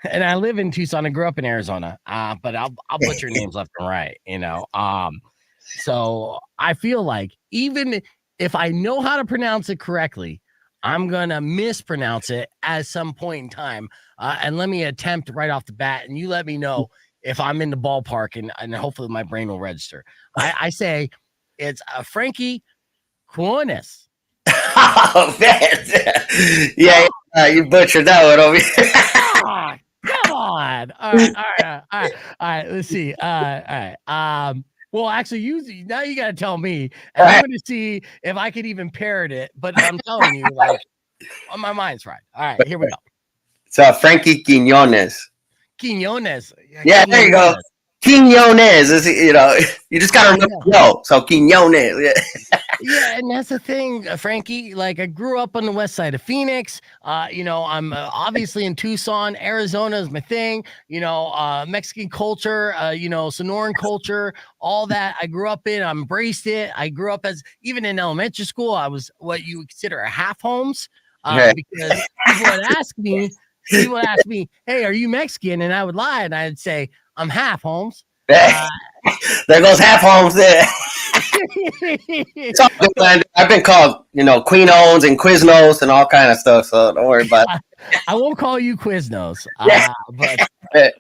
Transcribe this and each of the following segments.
and I live in Tucson. I grew up in Arizona, but I'll butcher names left and right, you know. So I feel like even if I know how to pronounce it correctly, I'm gonna mispronounce it at some point in time. And let me attempt right off the bat, and you let me know if I'm in the ballpark, and hopefully my brain will register. I say it's Frankie Quiñones. Oh man, yeah, you butchered that one over here. Ah, come on. All right. Let's see. All right. Well, actually, now you got to tell me, and I'm going to see if I could even parrot it. But I'm telling you, like, my mind's right. All right, here we go. So Frankie Quiñones. Quiñones. Yeah, there you go. Quiñones is, you just gotta remember, so Quiñones. Yeah, and that's the thing, Frankie. Like, I grew up on the west side of Phoenix. I'm obviously in Tucson. Arizona is my thing. Mexican culture, Sonoran culture, all that I grew up in. I embraced it. I grew up even in elementary school, I was what you would consider a half Holmes, because people would ask me, hey, are you Mexican? And I would lie, and I'd say, I'm half Holmes. There goes half Holmes there. I've been called, Quinones and Quiznos and all kind of stuff, so don't worry about it. I won't call you Quiznos, but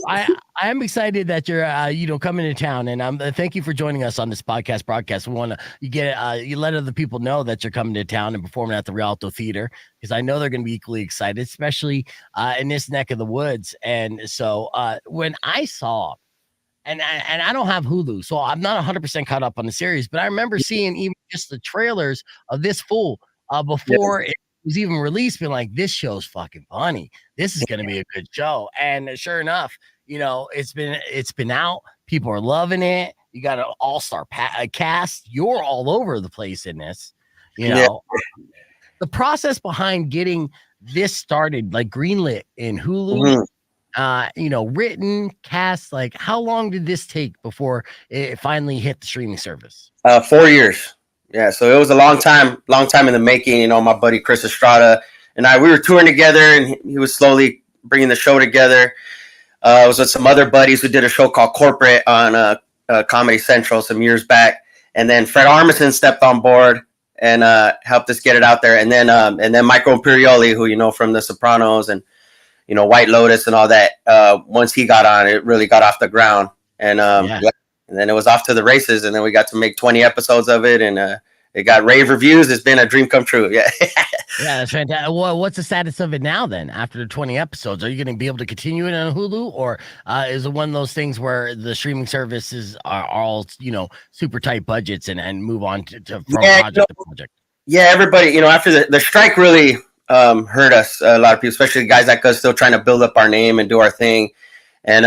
I am excited that you're coming to town, and thank you for joining us on this broadcast. We want to you let other people know that you're coming to town and performing at the Rialto Theatre, because I know they're going to be equally excited, especially in this neck of the woods. And so when I saw. And I don't have Hulu, so I'm not 100% caught up on the series. But I remember seeing even just the trailers of this fool before it was even released, being like, "This show's fucking funny. This is going to be a good show." And sure enough, it's been out. People are loving it. You got an all-star cast. You're all over the place in this. The process behind getting this started, like greenlit in Hulu. Mm-hmm. Written, cast, like how long did this take before it finally hit the streaming service? 4 years. Yeah, so it was a long time in the making. My buddy Chris Estrada and we were touring together, and he was slowly bringing the show together. I was with some other buddies who did a show called Corporate on Comedy Central some years back, and then Fred Armisen stepped on board and helped us get it out there, and then Michael Imperioli, who from The Sopranos and White Lotus and all that. Once he got on, it really got off the ground, and then it was off to the races. And then we got to make 20 episodes of it, and it got rave reviews. It's been a dream come true. Yeah, yeah, that's fantastic. Well, what's the status of it now? Then, after the 20 episodes, are you going to be able to continue it on Hulu, or is it one of those things where the streaming services are all super tight budgets and move on from project to project? Yeah, everybody, after the strike really. Hurt us, a lot of people, especially guys like us, still trying to build up our name and do our thing. And,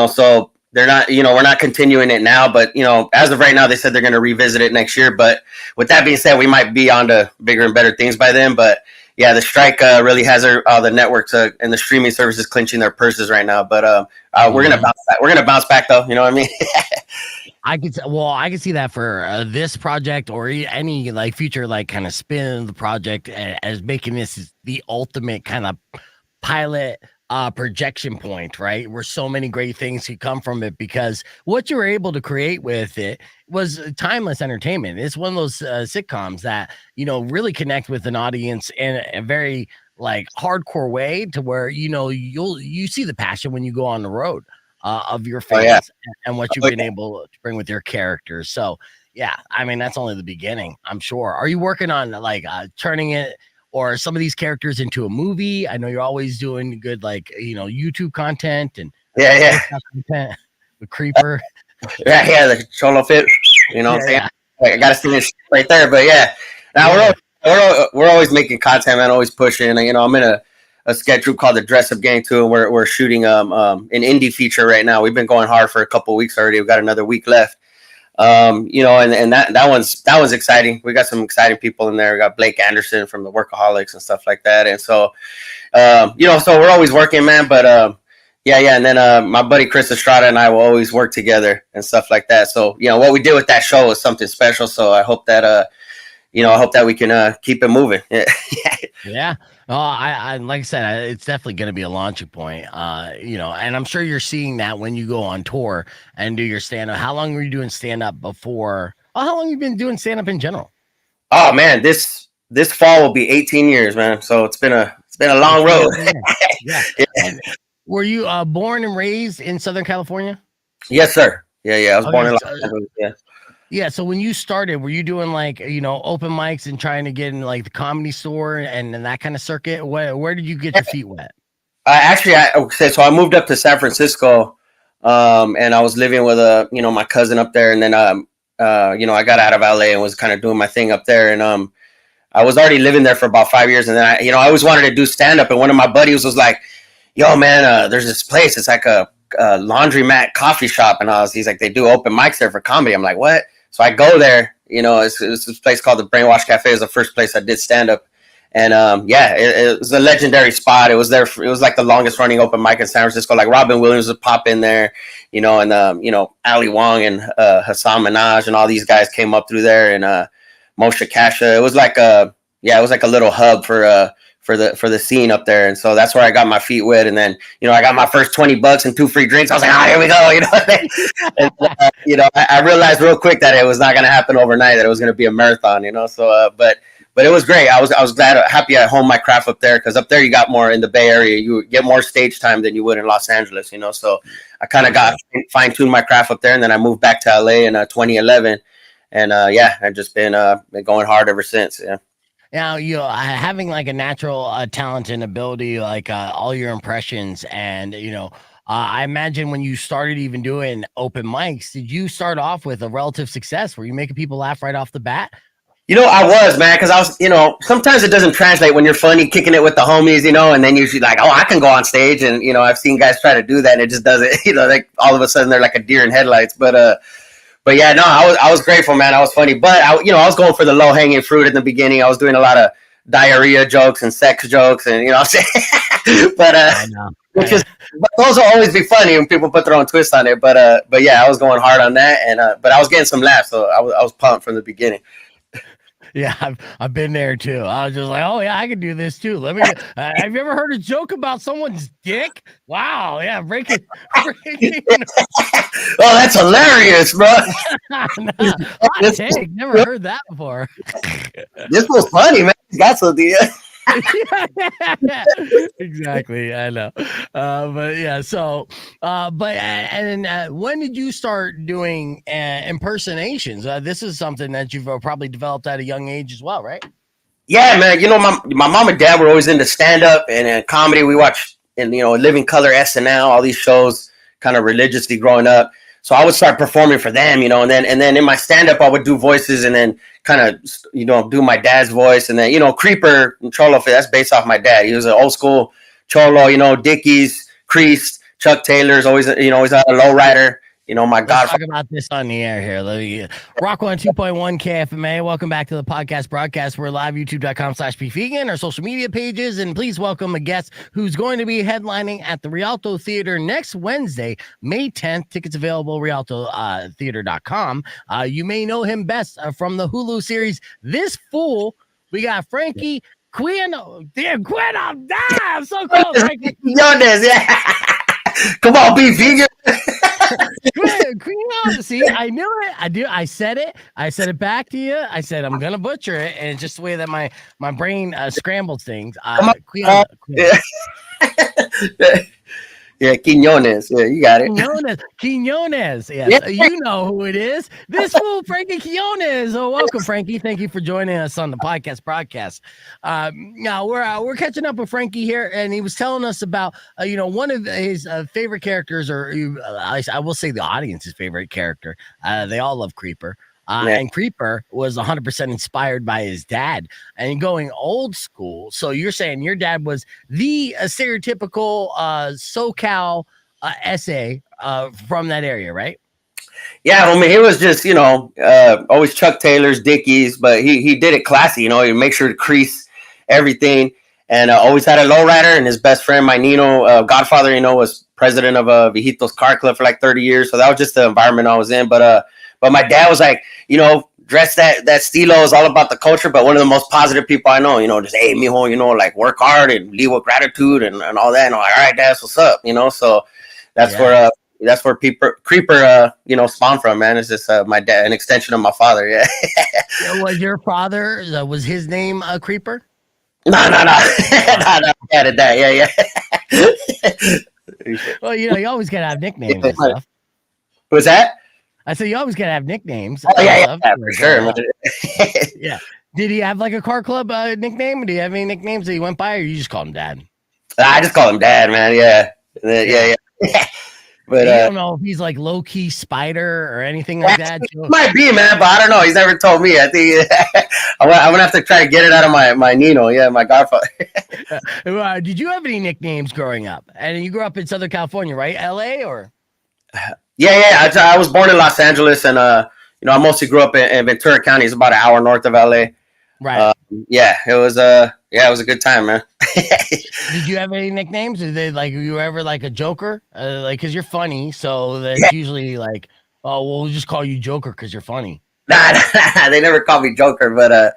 so they're not, we're not continuing it now, but, as of right now, they said they're going to revisit it next year. But with that being said, we might be on to bigger and better things by then. But yeah, the strike really has all the networks and the streaming services clinching their purses right now. But we're going to bounce back. We're going to bounce back though. You know what I mean? I can see that for this project or any like future like kind of spin of the project as making this the ultimate kind of pilot projection point, right? Where so many great things could come from it, because what you were able to create with it was timeless entertainment. It's one of those sitcoms that really connect with an audience in a very like hardcore way, to where you see the passion when you go on the road. Of your fans and what you've been able to bring with your characters. So yeah, I mean, that's only the beginning, I'm sure. Are you working on like turning it or some of these characters into a movie? I know you're always doing good, like, YouTube content and content with Creeper. The Cholo Fit, I gotta see this right there, but now we're always making content, man, always pushing. I'm in a sketch group called the Dress Up Gang too, and we're shooting an indie feature right now. We've been going hard for a couple of weeks already. We've got another week left. And that one's exciting. We got some exciting people in there. We got Blake Anderson from the Workaholics and stuff like that. And so so we're always working, man. But and then my buddy Chris Estrada and I will always work together and stuff like that. So what we did with that show was something special. So I hope that I hope that we can keep it moving. Yeah. Oh, I like I said, it's definitely going to be a launching point. And I'm sure you're seeing that when you go on tour and do your stand up. How long were you doing stand up before? Oh, how long have you been doing stand up in general? Oh man, this fall will be 18 years, man. So it's been a long road. Yeah. And were you born and raised in Southern California? Yes, sir. Yeah. I was born in Los so, Angeles. Yeah. Yeah. So when you started, were you doing like, open mics and trying to get in like the Comedy Store and that kind of circuit? Where did you get your feet wet? I moved up to San Francisco, and I was living with my cousin up there, and then I got out of LA and was kind of doing my thing up there, and I was already living there for about 5 years, and then I always wanted to do stand up, and one of my buddies was like, "Yo, man, there's this place. It's like a laundromat coffee shop," and he's like, "They do open mics there for comedy." I'm like, "What?" So I go there. It's this place called the Brainwash Cafe. Is the first place I did stand up, and it was a legendary spot. It was there. It was like the longest running open mic in San Francisco. Like Robin Williams would pop in there, and Ali Wong and Hassan Minaj and all these guys came up through there, and Moshe Kasha. It was like a little hub for the scene up there, and so that's where I got my feet wet. And then I got my first $20 and 2 free drinks. I was like, here we go. And, I realized real quick that it was not going to happen overnight. That it was going to be a marathon. So but it was great. I was happy I honed my craft up there, because up there you got more in the Bay Area. You get more stage time than you would in Los Angeles. So I kind of got fine-tuned my craft up there, and then I moved back to LA in 2011, and I've just been going hard ever since. Yeah. Now, having like a natural talent and ability, like all your impressions, and I imagine when you started even doing open mics, did you start off with a relative success? Were you making people laugh right off the bat? I was, man, because I was, sometimes it doesn't translate when you're funny, kicking it with the homies, and then you're like, oh, I can go on stage, and I've seen guys try to do that, and it just doesn't, like all of a sudden they're like a deer in headlights, But yeah, no, I was grateful, man. I was funny, but I was going for the low hanging fruit in the beginning. I was doing a lot of diarrhea jokes and sex jokes, and what I'm saying, but those will always be funny when people put their own twist on it. But yeah, I was going hard on that, and but I was getting some laughs, so I was pumped from the beginning. Yeah, I've been there too. I was just like, oh yeah, I can do this too. Let me. Have you ever heard a joke about someone's dick? Wow, yeah, break it. Oh, that's hilarious, bro. Hot take. Never heard that before. This was funny, man. That's what the. Exactly, I know, but yeah. So, when did you start doing impersonations? This is something that you've probably developed at a young age as well, right? Yeah, man. My mom and dad were always into stand up and comedy. We watched Living Color, SNL, all these shows, kind of religiously growing up. So I would start performing for them, and then in my stand up I would do voices, and then kind of do my dad's voice, and then Creeper and Cholo, that's based off my dad. He was an old school Cholo, Dickies, Creased, Chuck Taylor's always had a lowrider. My God. Let's talk about this on the air here. Let me Rock 102.1 KFMA. Welcome back to the podcast broadcast. We're live, youtube.com/pvegan, our social media pages. And please welcome a guest who's going to be headlining at the Rialto Theatre next Wednesday, May 10th. Tickets available, rialtotheatre.com. You may know him best from the Hulu series This Fool. We got Frankie Quiñones. Damn, I'm so close, Frankie. Quiñones, yeah. Come on, be vegan. See, I knew it. I said it. I said it back to you. I said I'm gonna butcher it, and it's just the way that my brain scrambles things. Yeah, Quiñones. Yeah, you got it. Quiñones. Yes, yeah. You know who it is. This fool, Frankie Quiñones. Oh, welcome, Frankie. Thank you for joining us on the podcast broadcast. Now we're catching up with Frankie here, and he was telling us about one of his favorite characters, or I will say the audience's favorite character. They all love Creeper. And Creeper was 100% inspired by his dad and going old school. So you're saying your dad was the stereotypical SoCal essay from that area, right? Yeah, I mean, he was just, always Chuck Taylor's, Dickies, but he did it classy, he make sure to crease everything, and always had a lowrider. And his best friend, my Nino godfather, was president of Viejitos Car Club for like 30 years. So that was just the environment I was in. But my dad was like, dress that stilo is all about the culture, but one of the most positive people I know, just, hey, mijo, like work hard and leave with gratitude and all that. And I'm like, all right, that's what's up, so that's where Creeper, spawned from, man. It's just my dad, an extension of my father. Yeah. Was your father, was his name Creeper? No. Yeah. Well, you always gotta have nicknames and stuff. What's that? I said you always gotta have nicknames. Oh yeah, for sure. Yeah. Did he have like a car club nickname? Do you have any nicknames that he went by, or you just called him Dad? I just call him Dad, man. Yeah. But I don't know if he's like low key Spider or anything like that. Might be, man, but I don't know. He's never told me. I think I'm gonna have to try to get it out of my Nino. Yeah, my godfather. Did you have any nicknames growing up? And you grew up in Southern California, right? LA or? Yeah. I was born in Los Angeles, and I mostly grew up in Ventura County. It's about an hour north of LA. Right. It was a good time, man. Did you have any nicknames? Did they like you ever like a Joker? Because you're funny, so that's usually like, oh, well, we'll just call you Joker because you're funny. Nah, they never called me Joker, but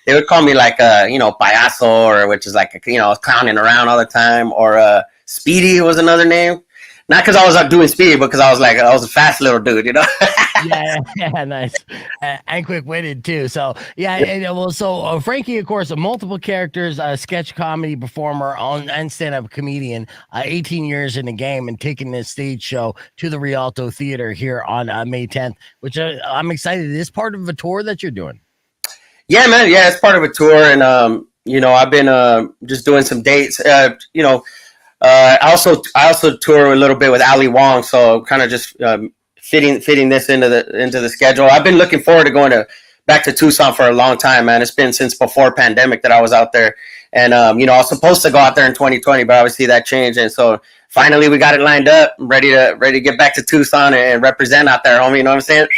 they would call me like payaso, or which is like clowning around all the time, or Speedy was another name. Not because I was doing Speedy, but because I was a fast little dude, yeah, nice, and quick-witted too. So Frankie, of course, multiple characters, sketch comedy performer and stand-up comedian, 18 years in the game, and taking this stage show to the Rialto Theatre here on May 10th, which I'm excited. Is this part of a tour that you're doing? Yeah, man. Yeah, it's part of a tour, and I've been just doing some dates. I also tour a little bit with Ali Wong, so kind of just fitting this into the schedule. I've been looking forward to going back to Tucson for a long time, man. It's been since before pandemic that I was out there, and I was supposed to go out there in 2020, but obviously that changed, and so finally we got it lined up. I'm ready to get back to Tucson and represent out there, homie. You know what I'm saying?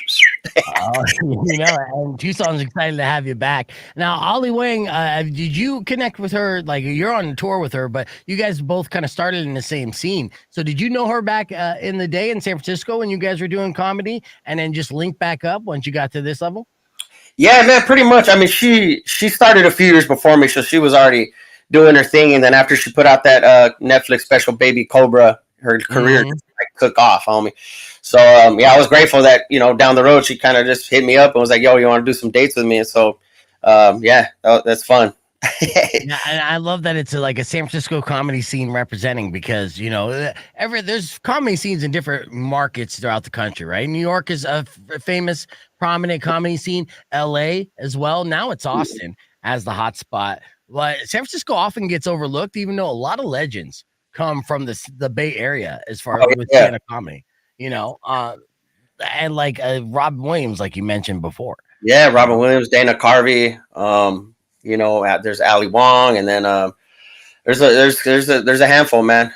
And Tucson's excited to have you back. Now, Ali Wang, did you connect with her? Like, you're on the tour with her, but you guys both kind of started in the same scene. So did you know her back in the day in San Francisco when you guys were doing comedy, and then just link back up once you got to this level? Yeah, man, pretty much. I mean, she started a few years before me, so she was already doing her thing. And then after she put out that Netflix special, Baby Cobra, her career took off, homie. So, I was grateful that, down the road, she kind of just hit me up and was like, yo, you want to do some dates with me? And so, that's fun. Yeah, and I love that it's like a San Francisco comedy scene representing, because there's comedy scenes in different markets throughout the country, right? New York is a famous, prominent comedy scene. LA as well. Now it's Austin as the hot spot. But San Francisco often gets overlooked, even though a lot of legends come from the Bay Area as far as with stand-up comedy. And like Robin Williams, like you mentioned before. Yeah, Robin Williams, Dana Carvey. There's Ali Wong, and then there's a handful, man.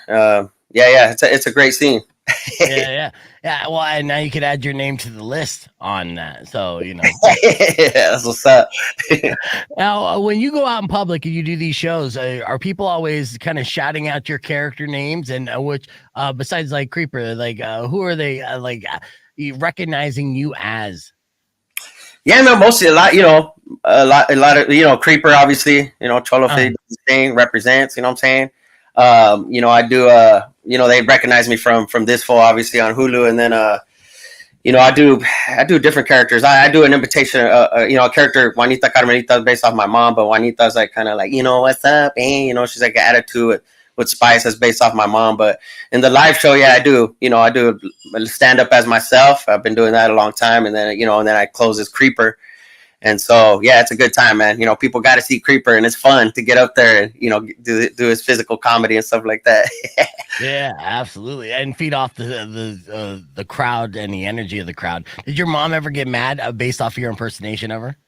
It's a great scene. yeah. Well, and now you could add your name to the list on that. So yeah, that's what's up. Now, when you go out in public and you do these shows, are people always kind of shouting out your character names? And which, besides like Creeper, like who are they recognizing you as? Yeah, no, mostly a lot of Creeper, obviously, Cholo thing represents, you know what I'm saying? I do they recognize me from this fool, obviously, on Hulu, and then I do different characters. I do an imitation, a character, Juanita Carmelita, based off my mom, but Juanita's like kind of like, what's up, she's like an attitude with Spice that's based off my mom. But in the live show, I do stand up as myself. I've been doing that a long time, and then I close as Creeper. And so, it's a good time, man. People got to see Creeper, and it's fun to get up there and, do his physical comedy and stuff like that. Yeah, absolutely. And feed off the crowd and the energy of the crowd. Did your mom ever get mad based off your impersonation of her?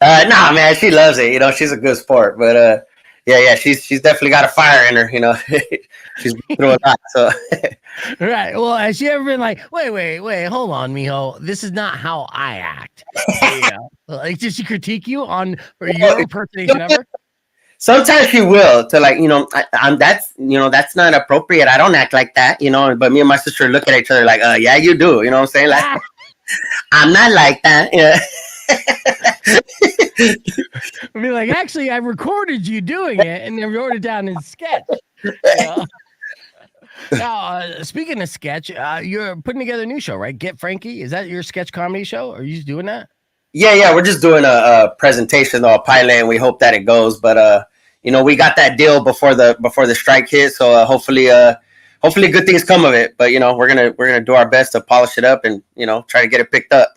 Nah, man, she loves it. She's a good sport, but she's definitely got a fire in her. She's been through a lot. So, right. Well, has she ever been like, wait, hold on, mijo, this is not how I act? Like, did she critique you on your impersonation of her? Sometimes she will, to like, that's not appropriate. I don't act like that, But me and my sister look at each other like, yeah, you do. You know what I'm saying? Like, I'm not like that. Yeah. I mean, like, actually, I recorded you doing it and then wrote it down in sketch. You know? Now, speaking of sketch, you're putting together a new show, right? Get Frankie. Is that your sketch comedy show? Are you just doing that? Yeah, we're just doing a presentation though, a pilot, and we hope that it goes. But we got that deal before the strike hit, so hopefully good things come of it. But we're gonna do our best to polish it up and try to get it picked up.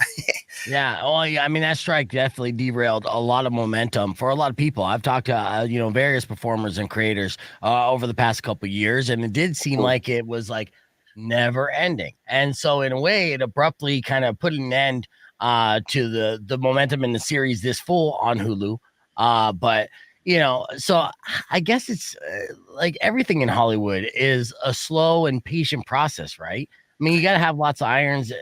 Yeah. Oh, yeah. I mean, that strike definitely derailed a lot of momentum for a lot of people. I've talked to various performers and creators over the past couple of years, and it did seem like it was like never ending. And so, in a way, it abruptly kind of put an end to the momentum in the series this full on Hulu. But so I guess it's like everything in Hollywood is a slow and patient process, right? I mean, you got to have lots of irons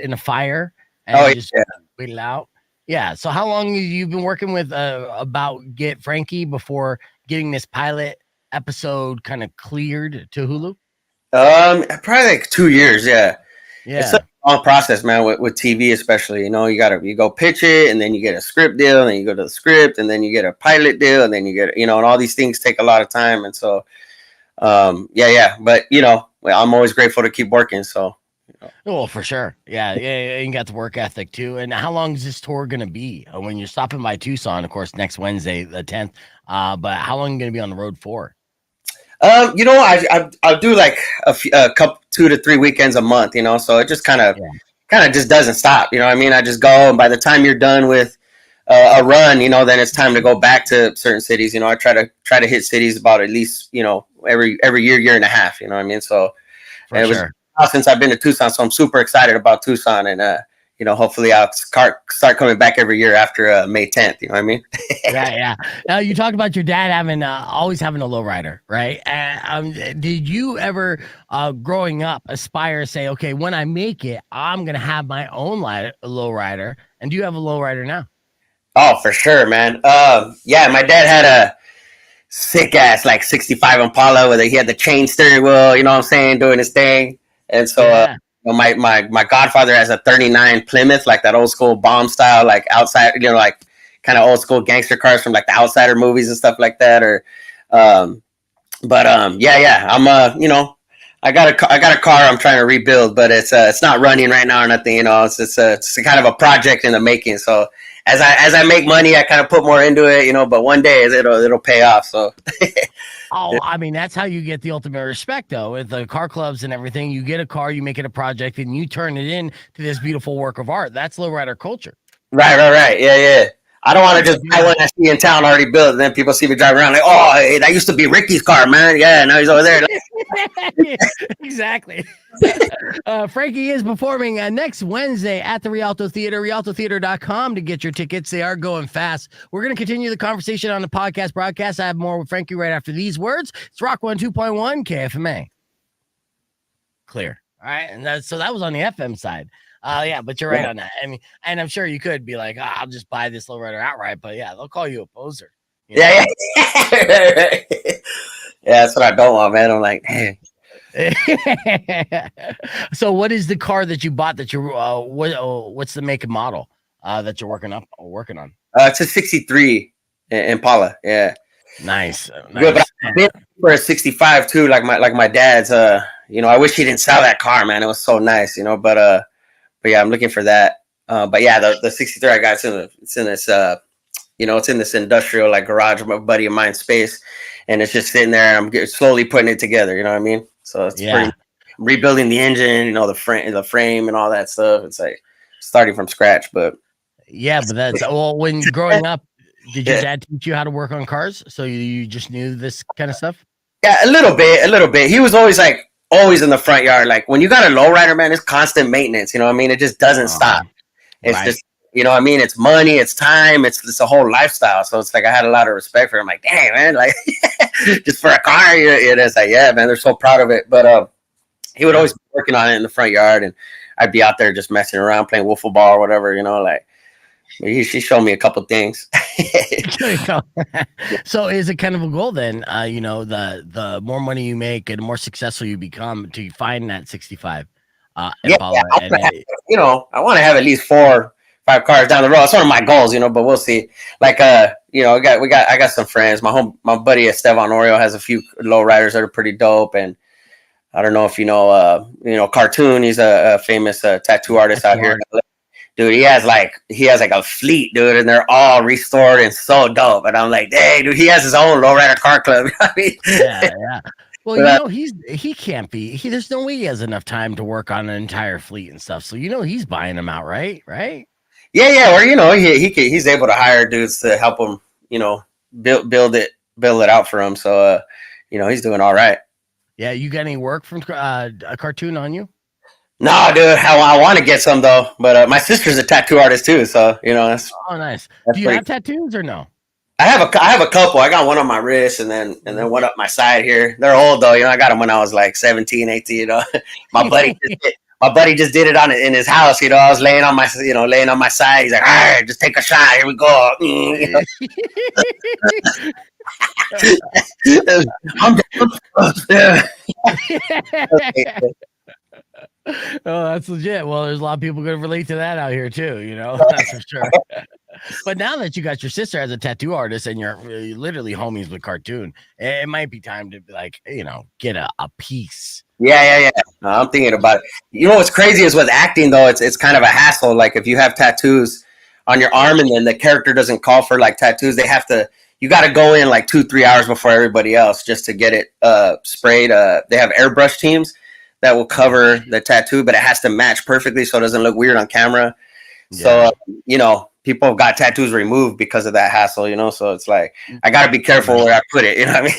in a fire and just wait it out. Yeah. So how long have you been working with about Get Frankie before getting this pilot episode kind of cleared to Hulu? Probably like 2 years. Yeah. Yeah. It's a long process, man, with TV especially. You go pitch it, and then you get a script deal, and then you go to the script, and then you get a pilot deal, and then you get and all these things take a lot of time. And so yeah. But I'm always grateful to keep working. So Oh, for sure. Yeah. You got the work ethic too. And how long is this tour going to be? When you're stopping by Tucson, of course, next Wednesday, the 10th. But how long are you going to be on the road for? I'll do like a couple 2 to 3 weekends a month. So it just kind of just doesn't stop. You know what I mean? I just go, and by the time you're done with a run, then it's time to go back to certain cities. I try to hit cities about at least every year and a half. You know what I mean? So it was since I've been to Tucson, so I'm super excited about Tucson, and hopefully I'll start coming back every year after May 10th. You know what I mean? Yeah. Now you talked about your dad having always having a lowrider, right? Did you ever, growing up, aspire, say, okay, when I make it, I'm gonna have my own lowrider? And do you have a lowrider now? Oh, for sure, man. Yeah, my dad had a sick ass like 65 Impala where he had the chain steering wheel. You know what I'm saying, doing his thing. And so my godfather has a 39 Plymouth, like that old school bomb style, like outside, like kind of old school gangster cars from like the Outsider movies and stuff like that. Or, I'm I got a car I'm trying to rebuild, but it's not running right now or nothing. It's kind of a project in the making. So as I make money, I kind of put more into it, but one day it'll pay off. So. Oh, I mean, that's how you get the ultimate respect, though. With the car clubs and everything, you get a car, you make it a project, and you turn it into this beautiful work of art. That's lowrider culture. Right. Yeah. I don't want to just buy one I see in town already built, and then people see me drive around like, oh, hey, that used to be Ricky's car, man. Yeah, now he's over there. Exactly. Frankie is performing next Wednesday at the Rialto Theatre, rialtotheatre.com to get your tickets. They are going fast. We're going to continue the conversation on the podcast broadcast. I have more with Frankie right after these words. It's Rock 102.1 KFMA. Clear. All right. And that was on the FM side. Yeah, but you're right on that. I mean, and I'm sure you could be like, I'll just buy this lowrider outright. But yeah, they'll call you a poser. Yeah. Yeah, that's what I don't want, man. I'm like, hey. So what is the car that you bought that you're what's the make and model that you're working on? It's a 63 Impala. Yeah. Nice. Good, but I've been for a 65 too, like my dad's. I wish he didn't sell that car, man. It was so nice, but yeah, I'm looking for that. But yeah, the 63 I got, it's in this industrial like garage of a buddy of mine's space, and it's just sitting there. I'm slowly putting it together. You know what I mean? So it's pretty. I'm rebuilding the engine, the frame, and all that stuff. It's like starting from scratch. But yeah, but that's when growing up, did your dad teach you how to work on cars? So you just knew this kind of stuff? Yeah, a little bit. He was always in the front yard. Like when you got a lowrider, man, it's constant maintenance. You know what I mean? It just doesn't stop. It's just, you know what I mean? It's money, it's time, it's a whole lifestyle. So it's like I had a lot of respect for him. Like, dang, man, like just for a car, it is like, yeah, man, they're so proud of it. But he would always be working on it in the front yard, and I'd be out there just messing around, playing wiffle ball or whatever, like. She showed me a couple things. So is it kind of a goal then? The more money you make and the more successful you become to find that 65. I want to have at least four 5 cars down the road. It's one of my goals, but we'll see. Like, I got some friends. My buddy Esteban Oreo has a few lowriders that are pretty dope, and I don't know if Cartoon. He's a famous tattoo artist out here. Dude, he has like a fleet, dude, and they're all restored and so dope. And I'm like, dang, dude, he has his own lowrider car club. I mean, yeah. Well, he can't be. There's no way he has enough time to work on an entire fleet and stuff. So he's buying them out, right? Right? Yeah. Or he's able to hire dudes to help him, build it out for him. So he's doing all right. Yeah, you got any work from a Cartoon on you? No, dude. I want to get some though, but my sister's a tattoo artist too. So that's nice. Do you have tattoos or no? I have a couple. I got one on my wrist and then one up my side here. They're old though. I got them when I was like 17, 18. My buddy just did it in his house. I was laying on my side. He's like, all right, just take a shot. Here we go. Oh, that's legit. Well, there's a lot of people going to relate to that out here too, that's for sure. But now that you got your sister as a tattoo artist and you're literally homies with Cartoon, it might be time to get a piece. Yeah. No, I'm thinking about it. What's crazy is with acting though, it's kind of a hassle. Like if you have tattoos on your arm and then the character doesn't call for like tattoos, you got to go in like 2-3 hours before everybody else just to get it sprayed. They have airbrush teams that will cover the tattoo, but it has to match perfectly so it doesn't look weird on camera. Yeah. So, people have got tattoos removed because of that hassle, so it's like, I got to be careful where I put it. You know what I mean?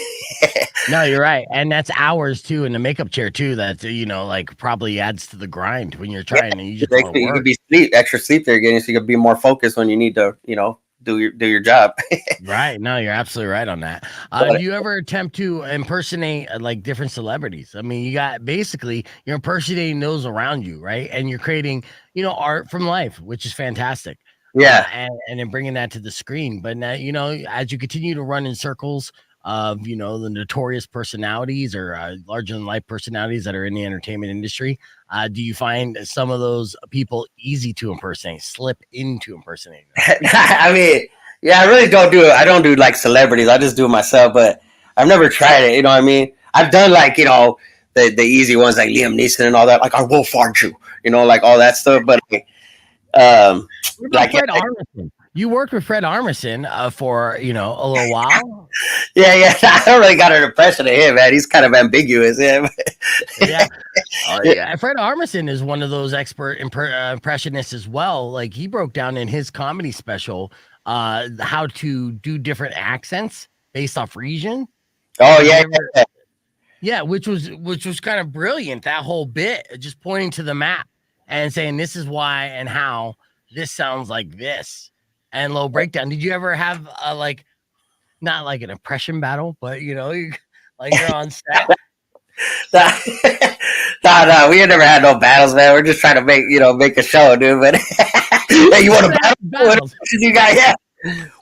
No, you're right. And that's hours too in the makeup chair too. That, like probably adds to the grind when you're trying and you just you could be extra sleep there again. So you could be more focused when you need to, do your job. Right. No, you're absolutely right on that. Do you ever attempt to impersonate like different celebrities? I mean, you're impersonating those around you, right? And you're creating, art from life, which is fantastic. Yeah. And then bringing that to the screen. But now, as you continue to run in circles of, the notorious personalities or larger than life personalities that are in the entertainment industry, do you find some of those people easy to impersonate, slip into impersonating? I mean, yeah, I really don't do it. I don't do like celebrities. I just do it myself, but I've never tried it. You know what I mean? I've done like, the easy ones like Liam Neeson and all that. Like, I will find you, like all that stuff. But like Fred Armisen. You worked with Fred Armisen for, a little while. Yeah. I don't really got an impression of him, man. He's kind of ambiguous. Yeah. Yeah. Fred Armisen is one of those expert impressionists as well. Like he broke down in his comedy special how to do different accents based off region. Oh, yeah. Yeah, which was kind of brilliant. That whole bit, just pointing to the map and saying this is why and how this sounds like this. And low breakdown. Did you ever have not like an impression battle, but you're on set? No, we had never had no battles, man. We're just trying to make a show, dude. But yeah, you want to battle? You got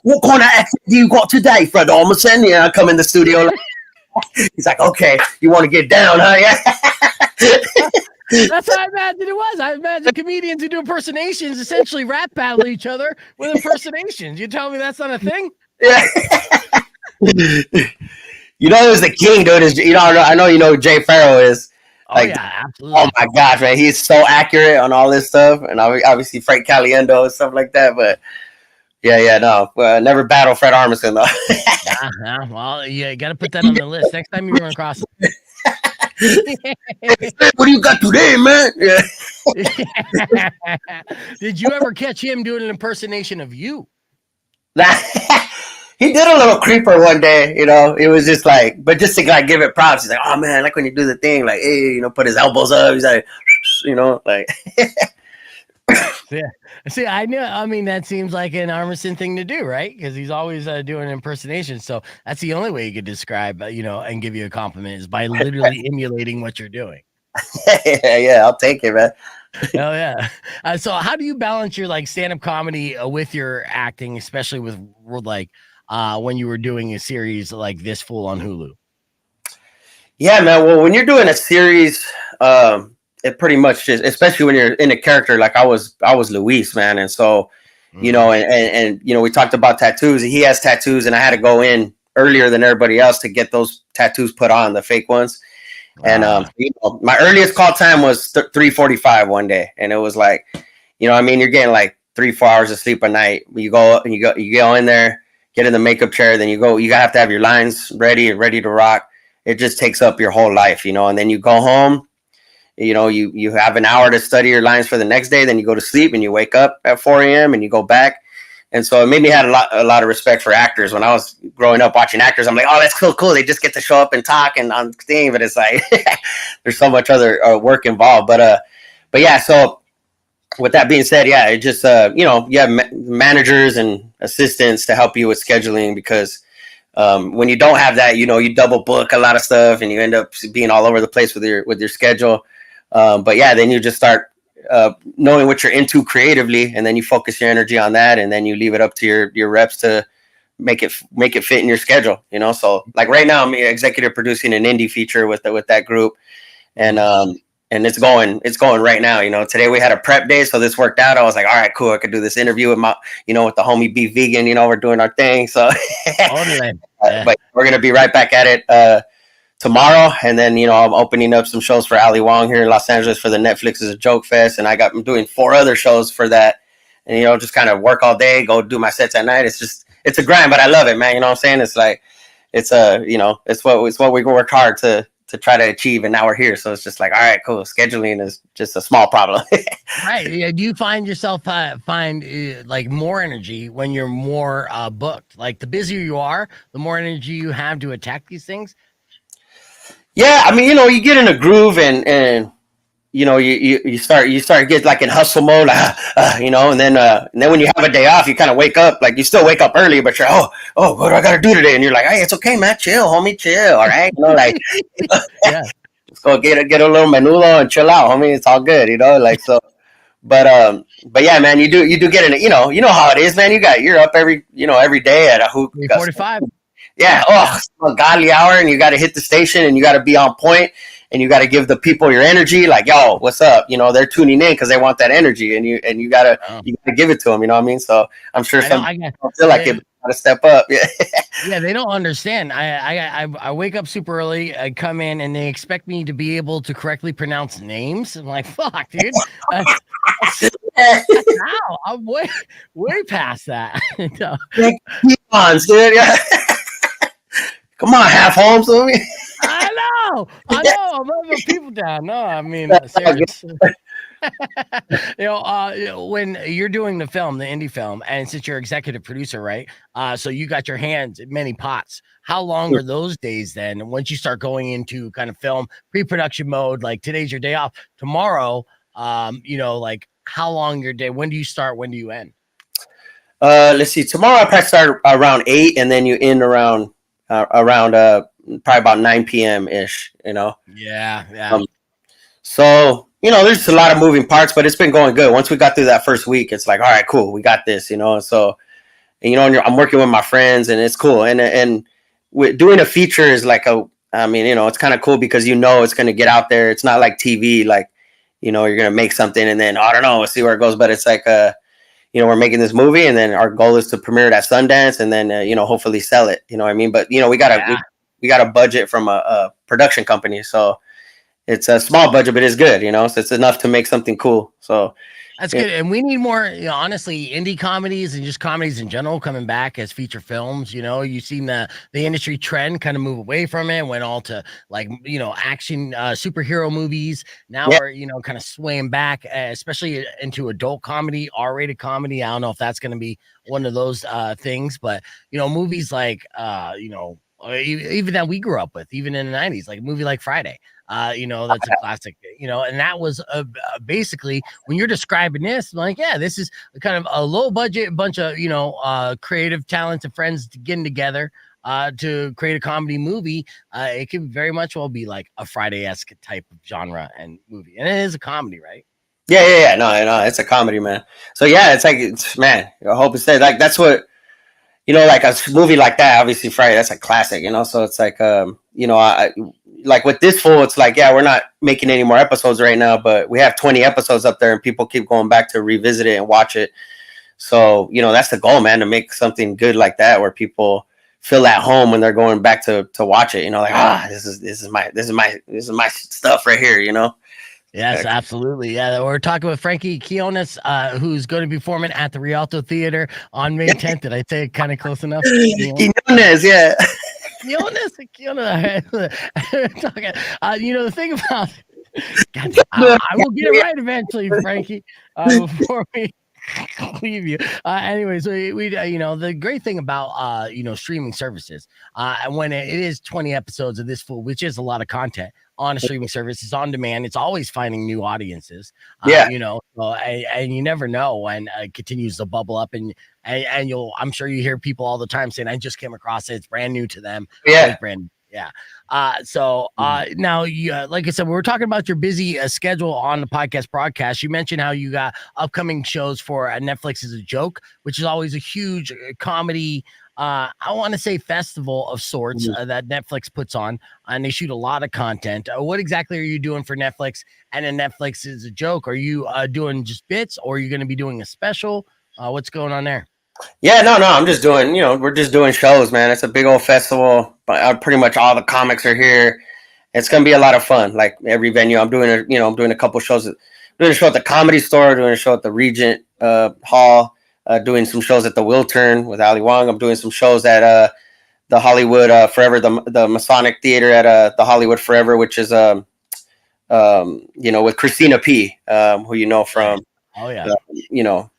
what kind of accent do you got today, Fred Armisen? I come in the studio. He's like, okay, you want to get down, huh? Yeah. That's how I imagined it was. I imagine comedians who do impersonations essentially rap battle each other with impersonations. You tell me that's not a thing? Yeah. Who's the king, dude? I know who Jay Farrow is. Yeah, absolutely. Oh my gosh, man, he's so accurate on all this stuff, and obviously Frank Caliendo and stuff like that. But never battle Fred Armisen though. Yeah, well, you got to put that on the list next time you run across him. What do you got today, man? Yeah. Did you ever catch him doing an impersonation of you? He did a little Creeper one day, it was just like, but just to like give it props. He's like, oh man, like when you do the thing, like, hey, put his elbows up. He's like, like. Yeah. See, I mean, that seems like an Armisen thing to do, right? Because he's always doing impersonations. So that's the only way you could describe, and give you a compliment is by literally emulating what you're doing. Yeah, I'll take it, man. Oh yeah. So how do you balance your stand-up comedy with your acting, especially with when you were doing a series like this full on Hulu? Yeah, man. Well, when you're doing a series, it pretty much just, especially when you're in a character like I was Luis, man. And so, you know, and you know, we talked about tattoos. He has tattoos, and I had to go in earlier than everybody else to get those tattoos put on, the fake ones. And you know, my earliest call time was 3:45 one day, and it was like, you know, I mean, you're getting like 3-4 hours of sleep a night. You go in there, get in the makeup chair, then you have to have your lines ready to rock. It just takes up your whole life, you know. And then you go home, you know, you have an hour to study your lines for the next day. Then you go to sleep, and you wake up at 4 a.m. and you go back. And so it made me have a lot of respect for actors. When I was growing up watching actors, I'm like, oh, that's cool. They just get to show up and talk and on thing, but it's like there's so much other work involved. But yeah. So with that being said, yeah, it just you know, you have managers and assistants to help you with scheduling, because when you don't have that, you know, you double book a lot of stuff and you end up being all over the place with your schedule. But yeah, then you just start knowing what you're into creatively, and then you focus your energy on that, and then you leave it up to your reps to make it fit in your schedule, you know. So like right now, I'm executive producing an indie feature with that group, and it's going right now. You know, today we had a prep day, so this worked out. I was like, all right, cool, I could do this interview with with the homie Be Vegan. You know, we're doing our thing. So but we're gonna be right back at it tomorrow, and then, you know, I'm opening up some shows for Ali Wong here in Los Angeles for the Netflix is a Joke Fest, and I'm doing 4 other shows for that, and, you know, just kind of work all day, go do my sets at night. It's a grind, but I love it, man. You know what I'm saying? It's like it's you know, it's what we worked hard to try to achieve, and now we're here. So it's just like, all right, cool. Scheduling is just a small problem. Right. Yeah. Do you find yourself like more energy when you're more booked? Like the busier you are, the more energy you have to attack these things. Yeah, I mean, you know, you get in a groove, and you know, you start to get like in hustle mode, you know, and then when you have a day off, you kind of wake up, like you still wake up early, but you're what do I got to do today? And you're like, hey, it's okay, man, chill, homie, chill, all right, you know, like Yeah. just go get a little menudo and chill out, homie, it's all good, you know, like so. But yeah, man, you do get in it, you know how it is, man. You're up every day at a hoop 45. Yeah, it's a godly hour, and you got to hit the station, and you got to be on point, and you got to give the people your energy. Like, yo, what's up? You know, they're tuning in because they want that energy, and you gotta give it to them. You know what I mean? So I'm sure some people feel like it, got to step up. Yeah, yeah, they don't understand. I wake up super early, I come in, and they expect me to be able to correctly pronounce names. I'm like, fuck, dude. Wow, I'm way past that. Keep on, dude. Yeah. Come on, half Holmes with me. I know. I'm moving people down. No, I mean, serious. You know, when you're doing the indie film, and since you're executive producer, right? So you got your hands in many pots. How long are those days then? Once you start going into kind of film pre-production mode, like today's your day off, tomorrow, you know, like how long your day? When do you start? When do you end? Let's see. Tomorrow I probably start around 8, and then you end around probably about 9 p.m. ish, you know? Yeah. So, you know, there's a lot of moving parts, but it's been going good. Once we got through that first week, it's like, all right, cool, we got this, you know? So, and, you know, I'm working with my friends, and it's cool. And doing a feature is like I mean, you know, it's kind of cool because, you know, it's going to get out there. It's not like TV, like, you know, you're going to make something and then, I don't know, we'll see where it goes. But it's like, you know, we're making this movie, and then our goal is to premiere it at Sundance, and then, you know, hopefully sell it. You know what I mean? But, you know, we got a budget from a production company. So it's a small budget, but it's good, you know, so it's enough to make something cool. So that's good. And we need more, you know, honestly, indie comedies and just comedies in general coming back as feature films. You know, you've seen the industry trend kind of move away from it, went all to like, you know, action superhero movies. Now we're, you know, kind of swaying back, especially into adult comedy, R-rated comedy. I don't know if that's going to be one of those things, but, you know, movies like, you know, even that we grew up with, even in the 90s, like a movie like Friday. You know, that's a classic, you know, and that was basically when you're describing this, like, yeah, this is kind of a low budget bunch of, you know, creative talents and friends getting together to create a comedy movie. It could very much well be like a Friday-esque type of genre and movie. And it is a comedy, right? Yeah. No, it's a comedy, man. So yeah, it's like, man, I hope it's like, that's what, you know, like a movie like that, obviously Friday, that's a classic, you know? So it's like, you know, like with this fool, it's like, yeah, we're not making any more episodes right now, but we have 20 episodes up there and people keep going back to revisit it and watch it. So, that's the goal, man, to make something good like that where people feel at home when they're going back to watch it, like, this is my stuff right here, Yes, absolutely. Yeah, we're talking with Frankie Quiñones, who's going to be performing at the Rialto Theatre on May 10th. Did I say it kind of close enough? Quiñones, yeah. Quiñones. The thing about, God, I will get it right eventually, Frankie. Before we leave you. Anyways, we the great thing about streaming services, when it is 20 episodes of this full, which is a lot of content on a streaming service, is on demand. It's always finding new audiences. And you never know when it continues to bubble up, and I'm sure you hear people all the time saying, "I just came across it. It's brand new to them." Yeah. Brand new. Yeah. Now you, like I said, we were talking about your busy schedule on the podcast broadcast. You mentioned how you got upcoming shows for Netflix is a Joke, which is always a huge comedy. I want to say festival of sorts that Netflix puts on, and they shoot a lot of content. What exactly are you doing for Netflix? And then Netflix is a Joke. Are you doing just bits, or are you going to be doing a special? What's going on there? Yeah, no, I'm just doing, we're just doing shows, man. It's a big old festival. Pretty much all the comics are here. It's going to be a lot of fun. Like every venue, I'm doing a couple shows. Doing a show at the Comedy Store, doing a show at the Regent Hall, doing some shows at the Wiltern with Ali Wong. I'm doing some shows at the Hollywood Forever, the Masonic Theater at the Hollywood Forever, which is with Christina P, who you know from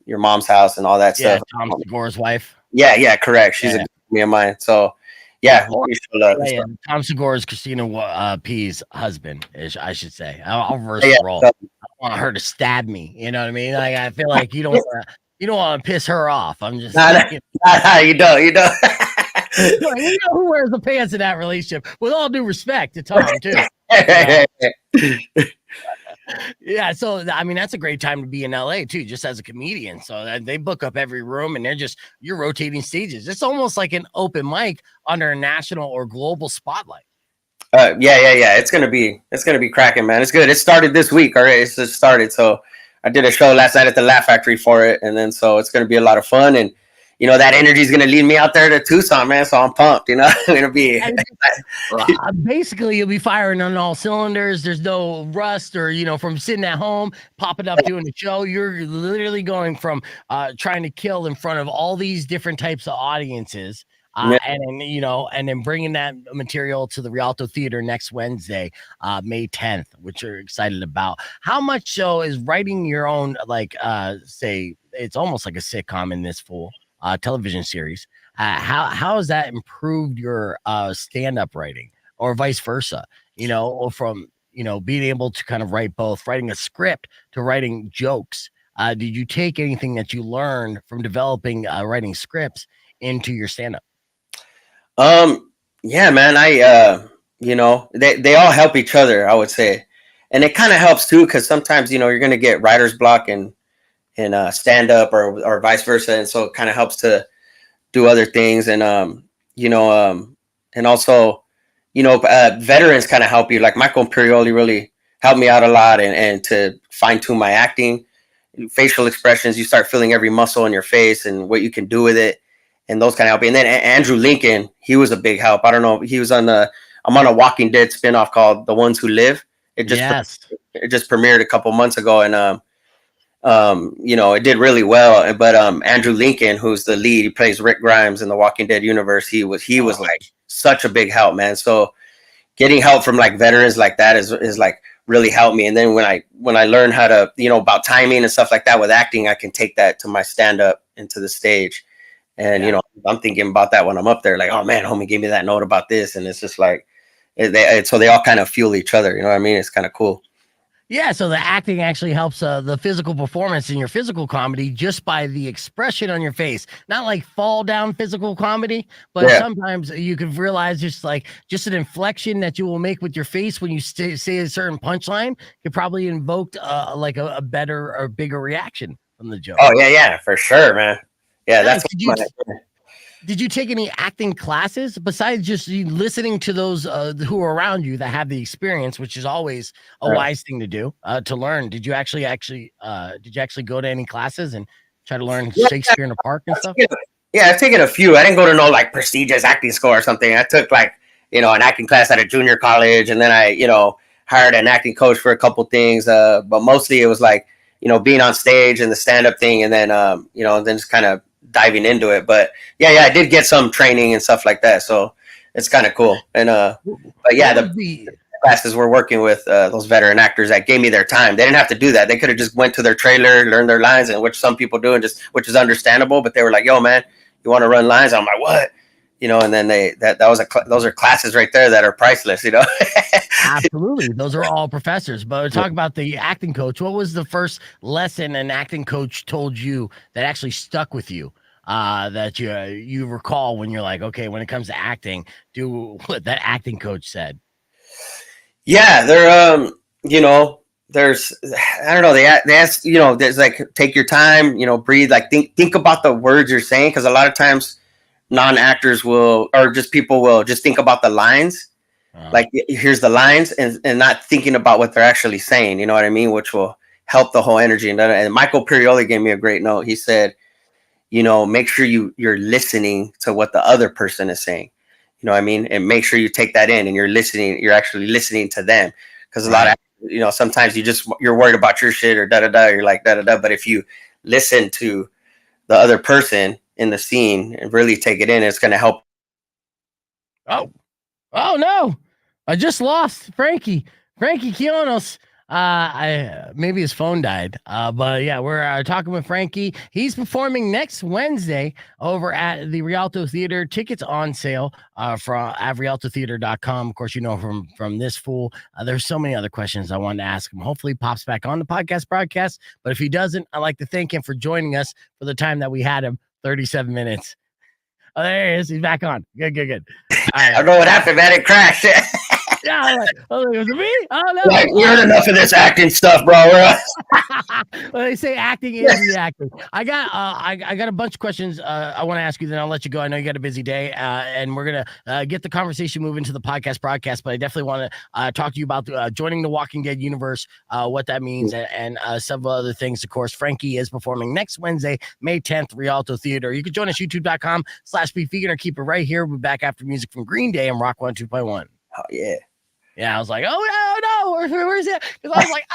Your Mom's House and all that stuff. Tom Segura's wife. Yeah, correct. She's a good friend of mine. So Tom Segura's Christina P's husband, I should say. I'll reverse the role. I want her to stab me. You know what I mean? Like, I feel like you don't want to piss her off. I'm just you don't. You know who wears the pants in that relationship? With all due respect to Tom, too. Yeah, so I mean that's a great time to be in LA too, just as a comedian. So they book up every room, and you're rotating stages. It's almost like an open mic under a national or global spotlight. Yeah. It's gonna be cracking, man. It's good. It started this week. All right, it's just started. So I did a show last night at the Laugh Factory for it, and then so it's gonna be a lot of fun, and that energy is gonna lead me out there to Tucson, man. So I'm pumped. It'll be basically you'll be firing on all cylinders. There's no rust or from sitting at home, popping up doing a show. You're literally going from trying to kill in front of all these different types of audiences. And then bringing that material to the Rialto Theatre next Wednesday, May 10th, which you're excited about. How much so is writing your own, say it's almost like a sitcom in this full television series? How has that improved your stand-up writing, or vice versa? Or from being able to kind of write both, writing a script to writing jokes. Did you take anything that you learned from developing writing scripts into your stand-up? Yeah, man. They all help each other, I would say, and it kind of helps too because sometimes you're gonna get writer's block and stand up or vice versa, and so it kind of helps to do other things, and and also veterans kind of help you, like Michael Imperioli really helped me out a lot, and to fine-tune my acting, facial expressions. You start feeling every muscle in your face and what you can do with it, and those kind of help you. And then Andrew Lincoln, he was a big help. I don't know, he was I'm on a Walking Dead spinoff called The Ones Who Live. It just premiered a couple months ago, and it did really well. But Andrew Lincoln, who's the lead, he plays Rick Grimes in the Walking Dead universe. He was like such a big help, man. So getting help from like veterans like that is like really helped me. And then when I learned how to, about timing and stuff like that with acting, I can take that to my stand up into the stage. And I'm thinking about that when I'm up there, like, oh man, homie gave me that note about this, and it's just like so they all kind of fuel each other. You know what I mean? It's kind of cool. Yeah, so the acting actually helps the physical performance in your physical comedy just by the expression on your face. Not like fall down physical comedy, but sometimes you could realize just an inflection that you will make with your face when you say a certain punchline could probably invoke a better or bigger reaction from the joke. Oh yeah, for sure, man. Yeah, that's Did you take any acting classes besides just listening to those who are around you that have the experience, which is always a wise thing to do to learn? Did you actually go to any classes and try to learn Shakespeare in the Park and stuff? Yeah, I've taken a few. I didn't go to no like prestigious acting school or something. I took like, an acting class at a junior college, and then I, hired an acting coach for a couple things. But mostly it was like, being on stage and the stand-up thing, and then, and then just kind of diving into it. But yeah, I did get some training and stuff like that. So it's kind of cool. And, but yeah, the classes we're working with those veteran actors that gave me their time. They didn't have to do that. They could have just went to their trailer, learned their lines, and which some people do, and which is understandable. But they were like, "Yo, man, you want to run lines?" I'm like, "What?" And then those are classes right there that are priceless. Absolutely, those are all professors. But talk about the acting coach. What was the first lesson an acting coach told you that actually stuck with you? That you recall when you're like, okay, when it comes to acting, do what that acting coach said. Yeah, there's, I don't know, they ask, there's like, take your time, breathe, like think about the words you're saying. Cause a lot of times non-actors will, or just people will just think about the lines. Like here's the lines and not thinking about what they're actually saying. You know what I mean? Which will help the whole energy. And Michael Pirioli gave me a great note. He said, make sure you're listening to what the other person is saying. You know what I mean? And make sure you take that in and you're actually listening to them. Because a lot of, sometimes you're worried about your shit or da-da-da, you're like da-da-da. But if you listen to the other person in the scene and really take it in, it's going to help. Oh no. I just lost Frankie Quiñones. Maybe his phone died. But yeah, we're talking with Frankie. He's performing next Wednesday over at the Rialto Theatre. Tickets on sale from at rialtotheatre.com. Of course, from this fool. There's so many other questions I wanted to ask him. Hopefully he pops back on the podcast broadcast. But if he doesn't, I'd like to thank him for joining us for the time that we had him, 37 minutes. Oh, there he is. He's back on. Good. All right. I don't know what happened, man. It crashed. Yeah, was it me? Oh no! Like, we heard enough of this acting stuff, bro. Well, they say acting is reacting. I got a bunch of questions I want to ask you. Then I'll let you go. I know you got a busy day, and we're gonna get the conversation moving to the podcast broadcast. But I definitely want to talk to you about joining the Walking Dead universe, what that means, and several other things. Of course, Frankie is performing next Wednesday, May 10th, Rialto Theatre. You can join us youtube.com/bevegan or keep it right here. We'll be back after music from Green Day and Rock 102.1. Oh yeah. Yeah, I was like, oh no, where's it? Because I was like,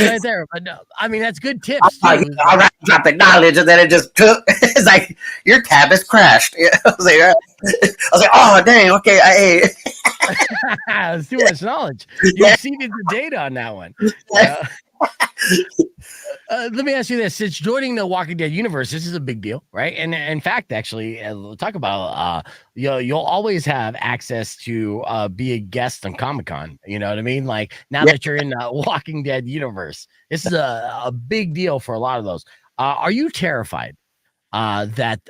right there. But no, I mean, that's good tips. All right, drop the knowledge, and then it just took. It's like your tab has crashed. I was like, oh dang, okay, It's too much knowledge. You exceeded the data on that one. Let me ask you this: since joining the Walking Dead universe, this is a big deal, right? And in fact, actually, we'll talk about you'll always have access to be a guest on Comic-Con. You know what I mean? Like now that you're in the Walking Dead universe, this is a big deal for a lot of those. Are you terrified that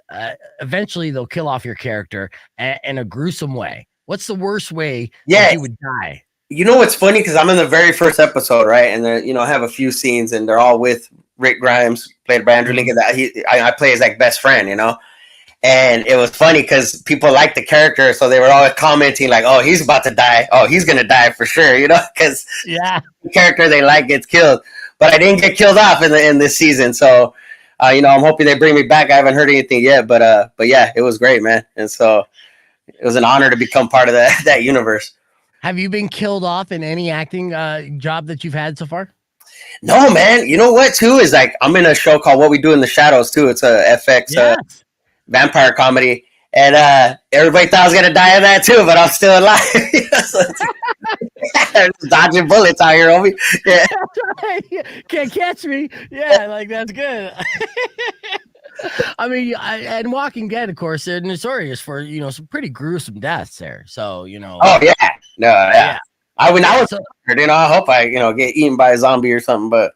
eventually they'll kill off your character in a gruesome way? What's the worst way that you would die? You know what's funny? Because I'm in the very first episode, right? And then, I have a few scenes, and they're all with Rick Grimes, played by Andrew Lincoln. That I play his like best friend, And it was funny because people liked the character, so they were all commenting like, "Oh, he's about to die. Oh, he's gonna die for sure," because the character they like gets killed. But I didn't get killed off in this season, so I'm hoping they bring me back. I haven't heard anything yet, but yeah, it was great, man. And so it was an honor to become part of that universe. Have you been killed off in any acting job that you've had so far? No, man. You know what, too, is like I'm in a show called What We Do in the Shadows, too. It's a FX vampire comedy. And everybody thought I was going to die in that, too, but I'm still alive. Dodging bullets out here, homie. Yeah. Can't catch me. Yeah, like that's good. I mean, and Walking Dead, of course, they're notorious for some pretty gruesome deaths there. So Oh yeah, no, yeah. I was, I hope I get eaten by a zombie or something, but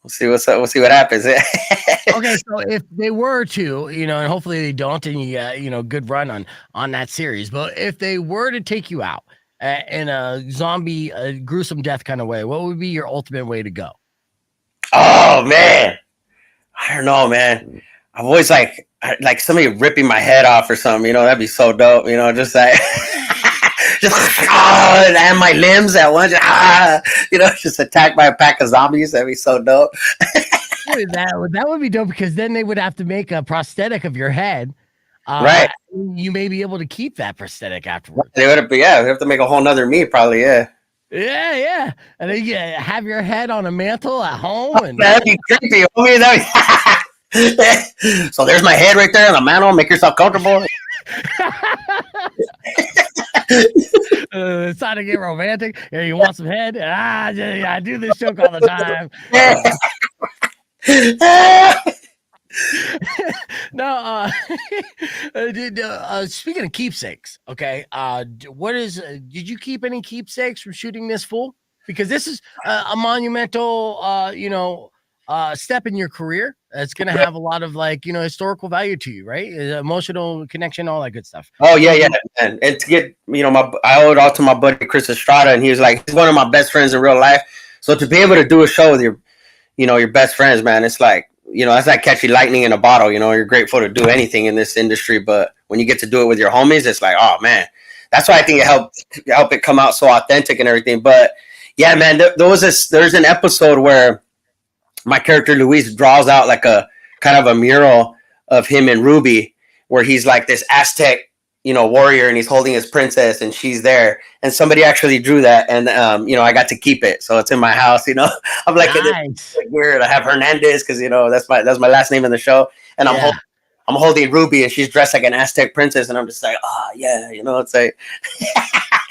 we'll see we'll see what happens. Okay, so if they were to, and hopefully they don't, and you good run on that series. But if they were to take you out in a zombie, gruesome death kind of way, what would be your ultimate way to go? Oh man, I don't know, man. I've always like somebody ripping my head off or something, you know, that'd be so dope, you know, just like and my limbs at once, you know, just attacked by a pack of zombies. That'd be so dope. That would be dope, because then they would have to make a prosthetic of your head. Right. You may be able to keep that prosthetic afterwards. They would have, they have to make a whole nother me, probably. Yeah. Yeah. And then you have your head on a mantle at home. And that'd be creepy. So there's my head right there on the mantle. Make yourself comfortable. It's time to get romantic. Here, you want some head? I do this joke all the time. No, speaking of keepsakes, okay. Did you keep any keepsakes from shooting this fool? Because this is a monumental, step in your career. It's going to have a lot of historical value to you, right? Emotional connection, all that good stuff. Oh yeah. And to get, I owe it all to my buddy Chris Estrada, and he was like, he's one of my best friends in real life. So to be able to do a show with your best friends, man, it's like, it's like catching lightning in a bottle. You're grateful to do anything in this industry, but when you get to do it with your homies, it's like, oh man, that's why I think it helped it come out so authentic and everything. But yeah, man, there's an episode where my character Luis draws out like a kind of a mural of him and Ruby, where he's like this Aztec, warrior, and he's holding his princess, and she's there. And somebody actually drew that, and I got to keep it, so it's in my house. I'm like, nice. It's like weird. I have Hernandez because that's my last name in the show, and I'm holding Ruby, and she's dressed like an Aztec princess, and I'm just like, oh yeah, it's like.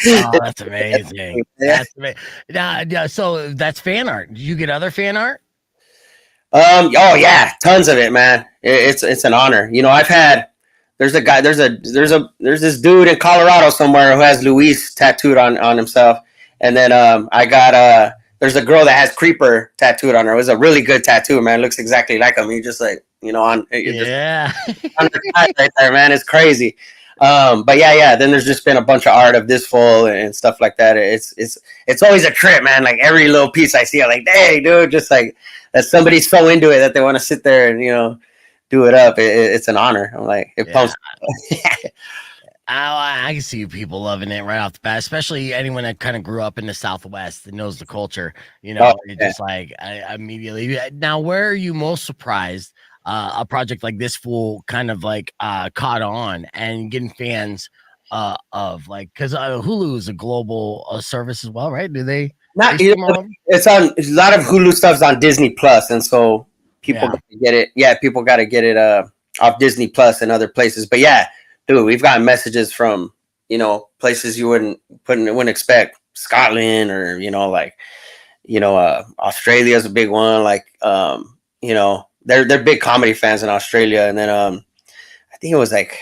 Oh, that's amazing. That's amazing. Yeah, so that's fan art. Did you get other fan art? Oh yeah, tons of it, man. It's an honor. There's this dude in Colorado somewhere who has Luis tattooed on himself, and then I got there's a girl that has Creeper tattooed on her. It was a really good tattoo, man. It looks exactly like him. You just like on yeah on the side right there, man. It's crazy. But yeah. Then there's just been a bunch of art of this fool and stuff like that. It's always a trip, man. Like every little piece I see, I'm like, hey, dude, just like that somebody's so into it that they want to sit there and do it up. It's an honor. I'm like, it pumps. I can see people loving it right off the bat, especially anyone that kind of grew up in the Southwest and knows the culture. Just like I immediately. Now, where are you most surprised a project like this fool kind of like caught on and getting fans of, like, because Hulu is a global service as well, right? Do they? It's on a lot of Hulu stuff's on Disney Plus, and so people get it. Yeah, people got to get it off Disney Plus and other places. But yeah, dude, we've gotten messages from places you wouldn't expect, Scotland or Australia's a big one. Like they're big comedy fans in Australia, and then I think it was like,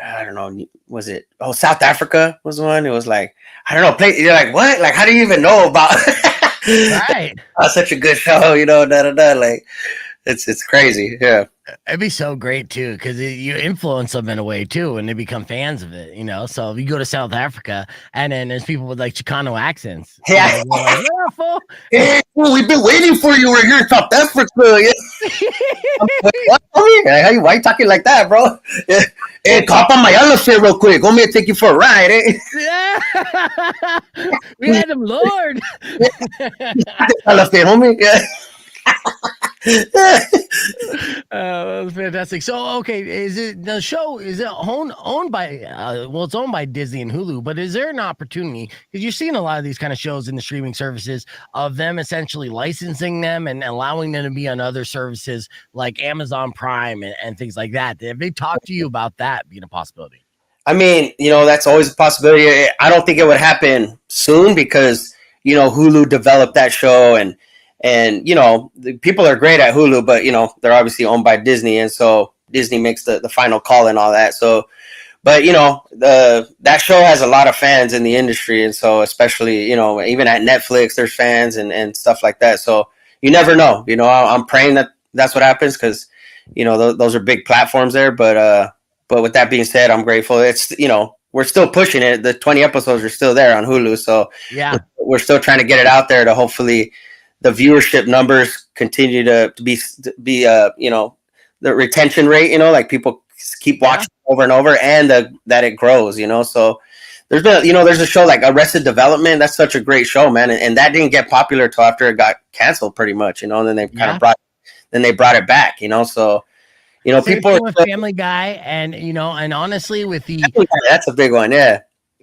I don't know, was it? Oh, South Africa was one. It was like, I don't know. You're like, what? Like, how do you even know about? Right. Such a good show, Like, it's crazy. Yeah. It'd be so great too, because you influence them in a way too, and they become fans of it. So if you go to South Africa, and then there's people with like Chicano accents. Yeah. Like, hey, fool, we've been waiting for you. We're here in South Africa. Yeah. Why are you talking like that, bro? Yeah. Hey, hop on my elephant real quick. Want me to take you for a ride, eh? Yeah. We had him, Lord. Elephant, homie. Yeah. That was fantastic. So, okay, is it owned by it's owned by Disney and Hulu, but is there an opportunity, because you're seeing a lot of these kind of shows in the streaming services, of them essentially licensing them and allowing them to be on other services like Amazon Prime and things like that? Have they talked to you about that being a possibility? I mean, that's always a possibility. I don't think it would happen soon because Hulu developed that show, and the people are great at Hulu, but they're obviously owned by Disney, and so Disney makes the final call and all that. So, but that show has a lot of fans in the industry, and so especially even at Netflix, there's fans and stuff like that. So you never know. I'm praying that that's what happens, because those are big platforms there. But with that being said, I'm grateful. It's we're still pushing it. The 20 episodes are still there on Hulu, so yeah, we're still trying to get it out there to hopefully the viewership numbers continue to be the retention rate, like people keep watching over and over, and that it grows, so there's been, there's a show like Arrested Development. That's such a great show, man, and that didn't get popular till after it got canceled, pretty much, and then they kind of brought it back, so people with Family Guy, and and honestly with that's a big one,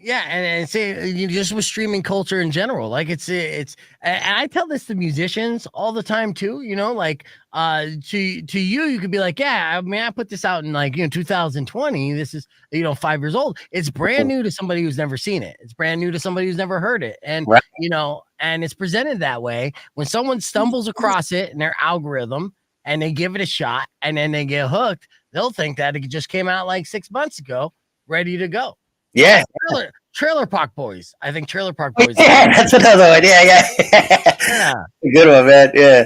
and say just with streaming culture in general, like it's and I tell this to musicians all the time too, like to you could be like, I mean, I put this out in like 2020. This is 5 years old. It's brand new to somebody who's never seen it. It's brand new to somebody who's never heard it, and and it's presented that way. When someone stumbles across it in their algorithm and they give it a shot and then they get hooked, they'll think that it just came out like 6 months ago, ready to go. Yeah. Trailer Park Boys. I think Trailer Park Boys. Yeah, that's another one. Yeah. Good one, man. Yeah.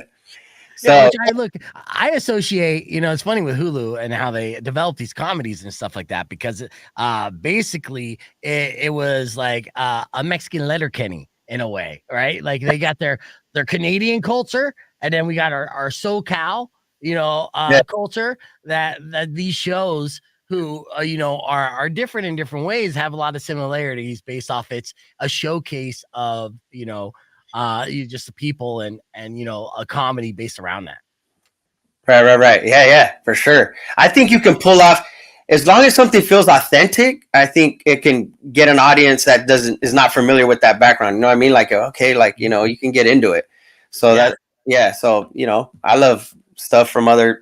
So I associate, it's funny with Hulu and how they develop these comedies and stuff like that, because basically it was like a Mexican Letterkenny in a way, right? Like they got their Canadian culture, and then we got our SoCal, culture that these shows who are different in different ways have a lot of similarities based off it's a showcase of just the people and a comedy based around that. Right. Yeah, for sure. I think you can pull off, as long as something feels authentic. I think it can get an audience that is not familiar with that background. You know what I mean? Like, okay, like you can get into it. So So I love stuff from other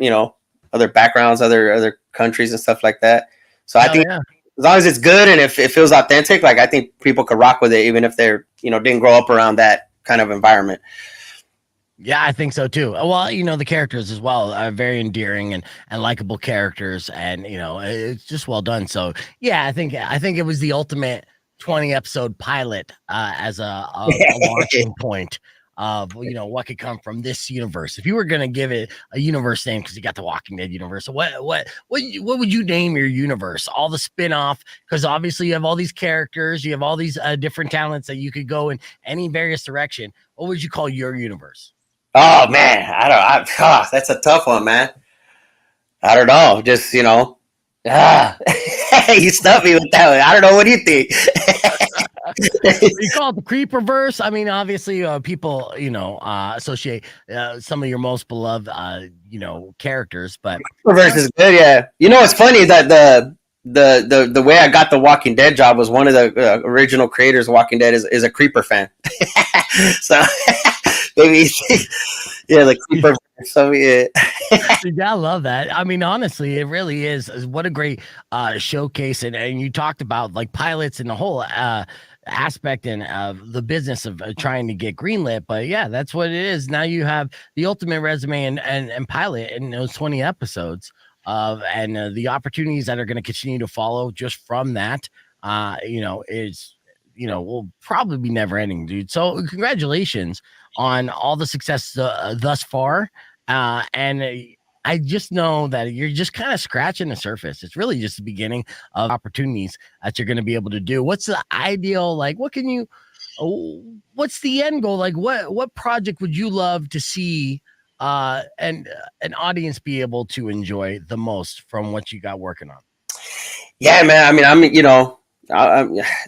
other backgrounds, other countries and stuff like that. So I think as long as it's good and if it feels authentic, like I think people could rock with it, even if they're didn't grow up around that kind of environment. Yeah, I think so too. Well, the characters as well are very endearing and likable characters, and it's just well done. So yeah, I think it was the ultimate 20 episode pilot as a launching point of what could come from this universe. If you were gonna give it a universe name, because you got the Walking Dead universe, so what would you name your universe? All the spin-off, because obviously you have all these characters, you have all these different talents that you could go in any various direction. What would you call your universe? Oh man, that's a tough one, man. I don't know. Just you stumped me with that one. I don't know. What do you think? You call it the Creeper verse. I mean, obviously, people associate some of your most beloved characters, but Creeper verse is good. Yeah, it's funny that the way I got the Walking Dead job was one of the original creators of Walking Dead is a Creeper fan. So maybe the Creeper. So yeah. I love that. I mean, honestly, it really is. What a great showcase, and you talked about like pilots and the whole aspect and the business of trying to get greenlit. But yeah, that's what it is. Now you have the ultimate resume and pilot in those 20 episodes and the opportunities that are going to continue to follow just from that. Will probably be never ending, dude. So congratulations on all the success thus far. And I just know that you're just kind of scratching the surface. It's really just the beginning of opportunities that you're going to be able to do. What's the ideal? Like, what's the end goal? Like, what project would you love to see and an audience be able to enjoy the most from what you got working on? Yeah, man. I mean,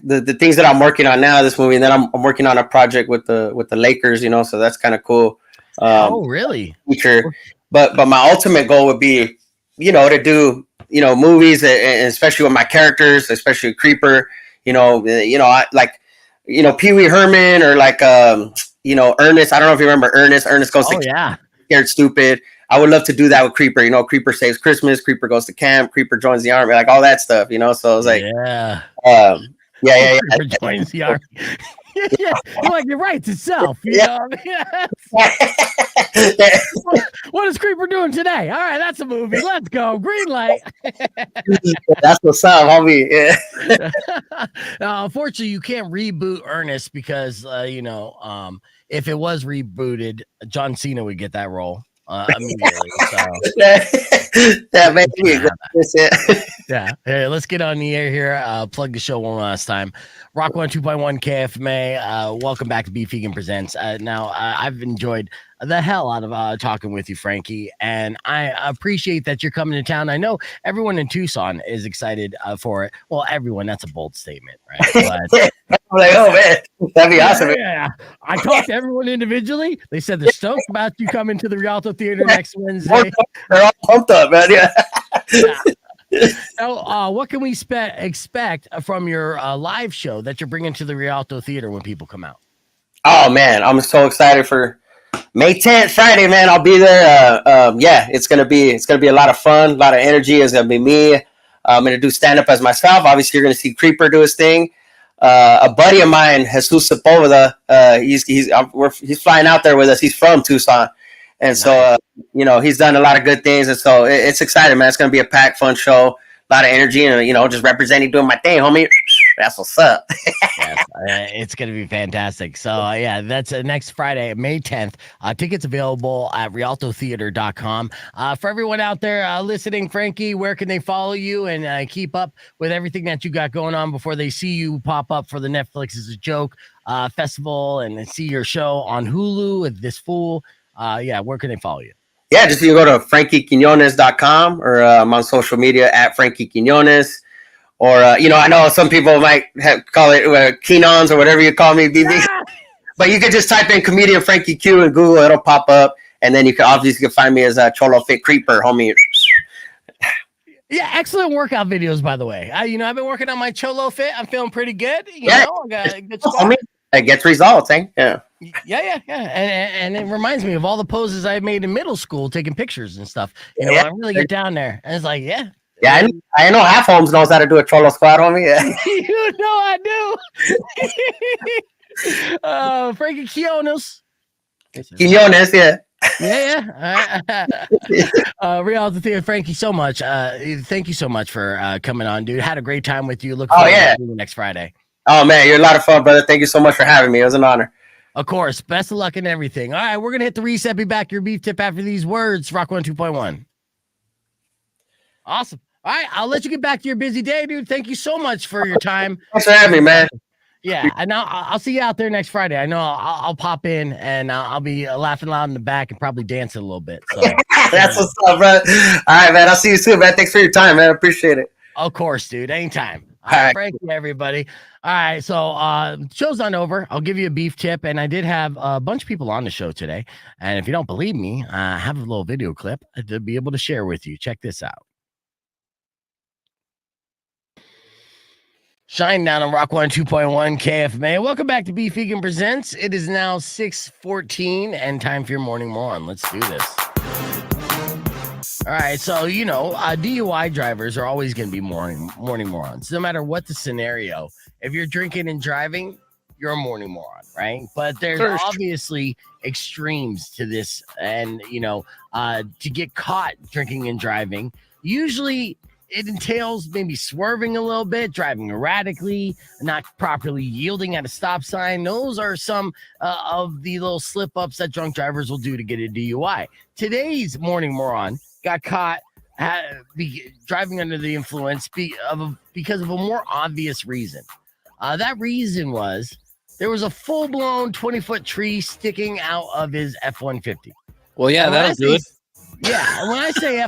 the things that I'm working on now, this movie, and then I'm working on a project with the Lakers, so that's kind of cool. Oh, really? Future. But my ultimate goal would be, to do, movies, and especially with my characters, especially Creeper, I like, Pee Wee Herman, or like, Ernest. I don't know if you remember Ernest. Ernest goes to camp, Scared Stupid. I would love to do that with Creeper. Creeper saves Christmas. Creeper goes to camp. Creeper joins the army, like all that stuff. So I was like, Creeper joins the army. Yeah, like it writes itself. What is Creeper doing today? All right, that's a movie. Let's go. Green light. That's what's up, homie. Yeah. Unfortunately, you can't reboot Ernest because if it was rebooted, John Cena would get that role immediately. So that made me. Yeah. Hey, let's get on the air here. Plug the show one last time. Rock 102.1 KFMA. Welcome back to Beef Vegan Presents. Now, I've enjoyed the hell out of talking with you, Frankie, and I appreciate that you're coming to town. I know everyone in Tucson is excited for it. Well, everyone, that's a bold statement, right? But I'm like, oh man, that'd be awesome. Yeah. I talked to everyone individually. They said they're stoked about you coming to the Rialto Theater next Wednesday. They're all pumped up, man. Yeah. So, what can we expect from your live show that you're bringing to the Rialto Theater when people come out? Oh man, I'm so excited for May 10th, Friday, man. I'll be there. Yeah, it's gonna be a lot of fun, a lot of energy. It's gonna be me. I'm gonna do stand up as myself. Obviously, you're gonna see Creeper do his thing. A buddy of mine, Jesus Sepulveda, he's flying out there with us. He's from Tucson, and so he's done a lot of good things, and so it's exciting, man. It's gonna be a packed, fun show, a lot of energy, and just representing, doing my thing, homie. That's what's up. Yes, it's going to be fantastic. So, yeah, that's next Friday, May 10th. Tickets available at rialtotheater.com. For everyone out there listening, Frankie, where can they follow you and keep up with everything that you got going on before they see you pop up for the Netflix is a Joke festival and see your show on Hulu with This Fool? Where can they follow you? Yeah, just you go to frankiequiñones.com or I'm on social media at Frankie Quiñones. Or, I know some people might call it Keenons or whatever you call me, BB. But you can just type in comedian Frankie Q in Google. It'll pop up. And then you can obviously find me as a Cholo Fit Creeper, homie. Yeah, excellent workout videos, by the way. I've been working on my Cholo Fit. I'm feeling pretty good. I got a good squat. It gets results, eh? Yeah. Yeah. And it reminds me of all the poses I made in middle school, taking pictures and stuff. I really get down there. And it's like, yeah. Yeah, I know half Holmes knows how to do a Cholo squat, homie. Yeah. I do. Frankie Quiñones. Quiñones, yeah. Yeah. Rialto Theater, Frankie, so much. Thank you so much for coming on, dude. Had a great time with you. Look forward to you next Friday. Oh, man, you're a lot of fun, brother. Thank you so much for having me. It was an honor. Of course. Best of luck and everything. All right, we're going to hit the reset. Be back your beef tip after these words. Rock 102.1. Awesome. All right, I'll let you get back to your busy day, dude. Thank you so much for your time. Thanks for having me, man. Yeah, and I'll see you out there next Friday. I know I'll pop in and I'll be laughing loud in the back and probably dancing a little bit. So that's what's up, bro. All right, man. I'll see you soon, man. Thanks for your time, man. I appreciate it. Of course, dude. Anytime. All right, Frankie, everybody. All right, so show's not over. I'll give you a beef tip, and I did have a bunch of people on the show today. And if you don't believe me, I have a little video clip to be able to share with you. Check this out. Shine down on Rock 102.1 KFMA. Welcome back to Beef Vegan Presents. It is now 6:14 and time for your morning moron. Let's do this. All right, so DUI drivers are always going to be morning morons, no matter what the scenario. If you're drinking and driving, you're a morning moron, right? But there's obviously extremes to this, and to get caught drinking and driving, usually it entails maybe swerving a little bit, driving erratically, not properly yielding at a stop sign. Those are some of the little slip-ups that drunk drivers will do to get a DUI. Today's morning moron got caught driving under the influence because of a more obvious reason. That reason was there was a full-blown 20-foot tree sticking out of his F-150. Well, yeah, that'll do it. Yeah, and when I say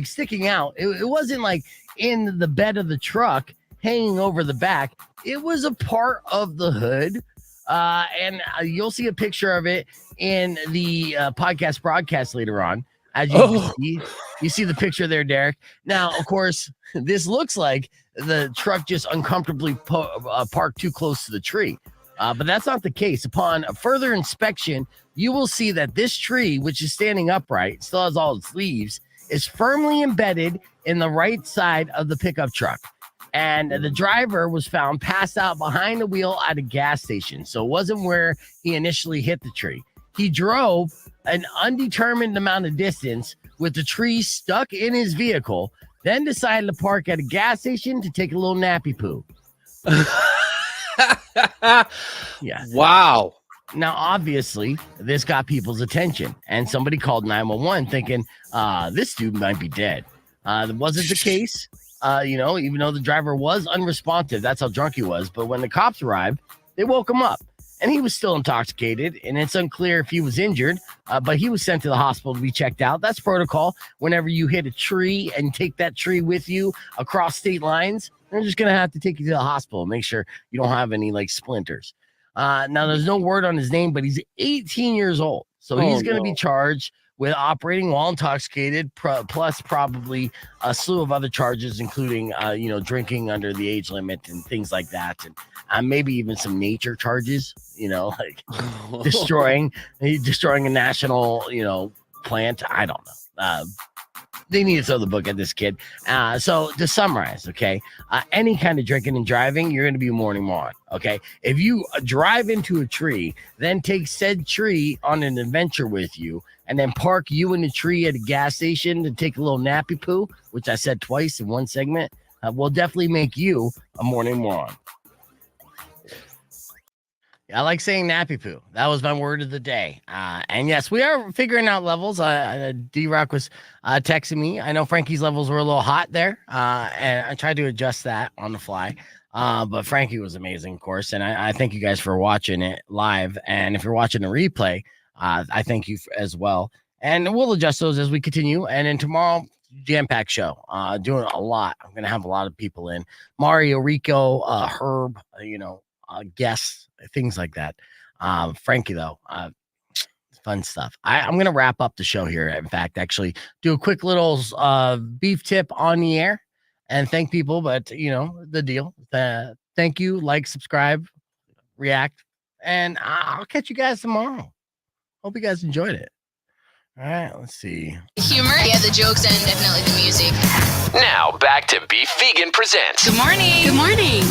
sticking out, it wasn't like in the bed of the truck hanging over the back. It was a part of the hood, and you'll see a picture of it in the podcast broadcast later on. As you see the picture there, Derek. Now, of course, this looks like the truck just uncomfortably parked too close to the tree. But that's not the case. Upon further inspection, you will see that this tree, which is standing upright, still has all its leaves, is firmly embedded in the right side of the pickup truck. And the driver was found passed out behind the wheel at a gas station. So it wasn't where he initially hit the tree. He drove an undetermined amount of distance with the tree stuck in his vehicle, then decided to park at a gas station to take a little nappy poo. Yeah. Wow. Now, obviously, this got people's attention, and somebody called 911 thinking this dude might be dead. That wasn't the case. even though the driver was unresponsive. That's how drunk he was. But when the cops arrived, they woke him up. And he was still intoxicated, and it's unclear if he was injured, but he was sent to the hospital to be checked out. That's protocol. Whenever you hit a tree and take that tree with you across state lines, they're just going to have to take you to the hospital, make sure you don't have any like splinters. Now, there's no word on his name, but he's 18 years old. So he's going to be charged with operating while intoxicated, plus probably a slew of other charges, including, drinking under the age limit and things like that. And maybe even some nature charges, like destroying a national, plant. I don't know. They need to throw the book at this kid. So to summarize, okay, any kind of drinking and driving, you're going to be a morning moron, okay? If you drive into a tree, then take said tree on an adventure with you, and then park you in a tree at a gas station to take a little nappy poo, which I said twice in one segment, will definitely make you a morning moron. I like saying nappy poo. That was my word of the day. And yes, we are figuring out levels. D-Rock was texting me. I know Frankie's levels were a little hot there. And I tried to adjust that on the fly. But Frankie was amazing, of course. And I thank you guys for watching it live. And if you're watching the replay, I thank you as well. And we'll adjust those as we continue. And then tomorrow, jam-packed show. Doing a lot. I'm going to have a lot of people in. Mario, Rico, Herb, guests, things like that. Frankie, though, fun stuff. I'm going to wrap up the show here. In fact, actually do a quick little beef tip on the air and thank people, but the deal. Thank you, like, subscribe, react, and I'll catch you guys tomorrow. Hope you guys enjoyed it. All right, let's see. Humor, the jokes, and definitely the music. Now, back to Beef Vegan Presents. Good morning. Good morning.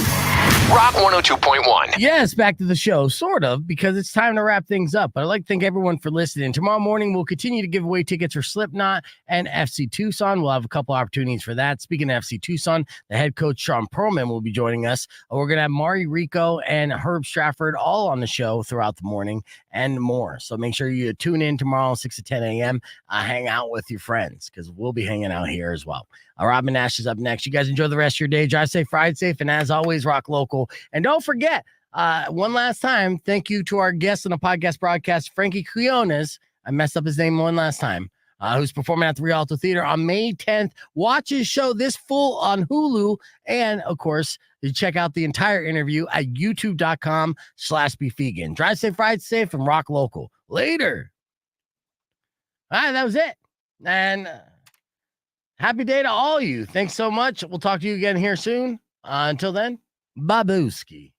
Rock 102.1. Yes, back to the show, sort of, because it's time to wrap things up. But I'd like to thank everyone for listening. Tomorrow morning, we'll continue to give away tickets for Slipknot and FC Tucson. We'll have a couple opportunities for that. Speaking of FC Tucson, the head coach, Sean Perlman, will be joining us. We're going to have Mari Rico and Herb Strafford all on the show throughout the morning and more. So make sure you tune in tomorrow, 6 to 10 a.m. Hang out with your friends because we'll be hanging out here as well. Robin Nash is up next. You guys enjoy the rest of your day. Drive safe, ride safe, and as always, rock local. And don't forget, one last time, thank you to our guest on the podcast broadcast, Frankie Quiñones. I messed up his name one last time. Who's performing at the Rialto Theatre on May 10th. Watch his show this full on Hulu. And, of course, you check out the entire interview at youtube.com/beefvegan. Drive safe, ride safe, and rock local. Later. All right, that was it. And happy day to all you. Thanks so much. We'll talk to you again here soon. Until then, babooski.